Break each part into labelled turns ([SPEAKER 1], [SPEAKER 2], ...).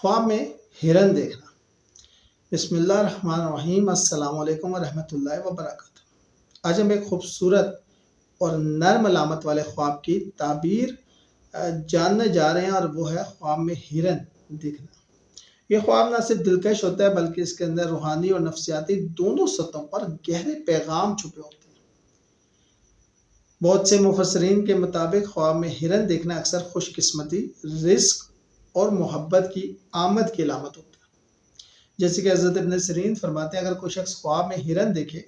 [SPEAKER 1] ख्वाब में हिरन देखना। बिस्मिल्लाहिर्रहमानिर्रहीम। अस्सलाम वालेकुम वरहमतुल्लाहि वबरकातुहू। आज हम एक खूबसूरत और नर्म अलामत वाले ख्वाब की ताबीर जानने जा रहे हैं, और वो है ख्वाब में हिरन दिखना। ये ख्वाब ना सिर्फ दिलकश होता है बल्कि इसके अंदर रूहानी और नफ्सियाती दोनों सतहों पर गहरे पैगाम छुपे होते हैं। बहुत से मुफस्सरीन के मुताबिक ख्वाब में हिरन देखना अक्सर खुशकिस्मती, रिस्क और मोहब्बत की आमद की अलामत होती है। जैसे कि हज़रत इब्न सिरीन फरमाते हैं, अगर कोई शख्स ख्वाब में हिरन देखे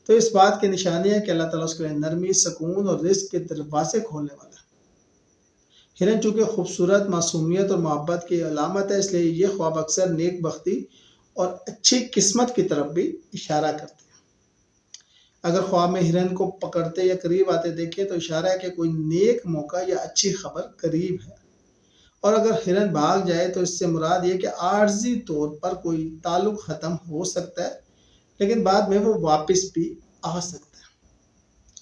[SPEAKER 1] तो इस बात की निशानी है कि अल्लाह ताला उसके लिए नरमी, सुकून और रिस्क के दरवाजे खोलने वाला है। हिरन चूंकि खूबसूरत, मासूमियत और मोहब्बत की अलामत है, इसलिए ये ख्वाब अक्सर नेक बख्ती और अच्छी किस्मत की तरफ भी इशारा करते हैं। अगर ख्वाब में हिरन को पकड़ते या करीब आते देखें तो इशारा है कि कोई नेक मौका या अच्छी खबर करीब है। और अगर हिरन भाग जाए तो इससे मुराद ये कि आर्जी तौर पर कोई ताल्लुक ख़त्म हो सकता है, लेकिन बाद में वो वापस भी आ सकता है।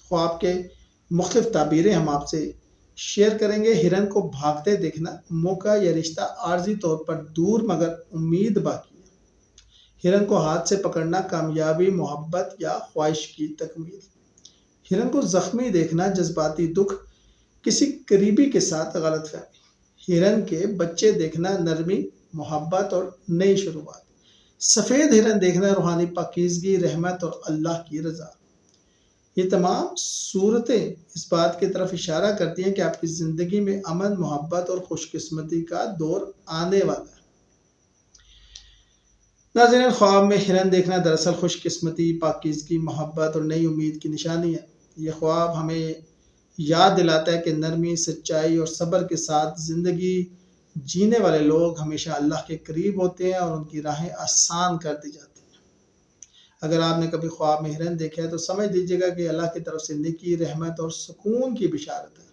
[SPEAKER 1] ख्वाब के मुख्तलिफ ताबीरें हम आपसे शेयर करेंगे। हिरन को भागते देखना, मौका या रिश्ता आर्जी तौर पर दूर मगर उम्मीद बाकी है। हिरन को हाथ से पकड़ना, कामयाबी, मोहब्बत या ख्वाहिश की तकमील। हिरन को जख्मी देखना, जज्बाती दुख, किसी करीबी के साथ गलत फहमी। हिरन के बच्चे देखना, नरमी, मोहब्बत और नई शुरुआत। सफ़ेद हिरन देखना, रूहानी पाकीज़गी, रहमत और अल्लाह की रज़ा। ये तमाम सूरतें इस बात की तरफ इशारा करती हैं कि आपकी ज़िंदगी में अमन, मोहब्बत और खुशकिस्मती का दौर आने वाला है। नाज़रीन, ख्वाब में हिरन देखना दरअसल खुशकिस्मती, पाकीज़गी, मोहब्बत और नई उम्मीद की निशानी है। ये ख्वाब हमें याद दिलाता है कि नरमी, सच्चाई और सब्र के साथ ज़िंदगी जीने वाले लोग हमेशा अल्लाह के करीब होते हैं और उनकी राहें आसान कर दी जाती हैं। अगर आपने कभी ख्वाब में हिरन देखा है तो समझ लीजिएगा कि अल्लाह की तरफ से नेकी, रहमत और सुकून की बिशारत है।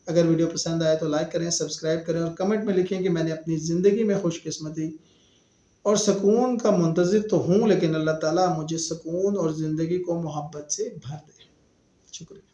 [SPEAKER 1] अगर वीडियो पसंद आए तो लाइक करें, सब्सक्राइब करें और कमेंट में लिखें कि मैंने अपनी ज़िंदगी में खुशकिस्मती और सुकून का मुंतज़िर तो हूँ, लेकिन अल्लाह ताला मुझे सुकून और ज़िंदगी को मोहब्बत से भर दे। शुक्रिया।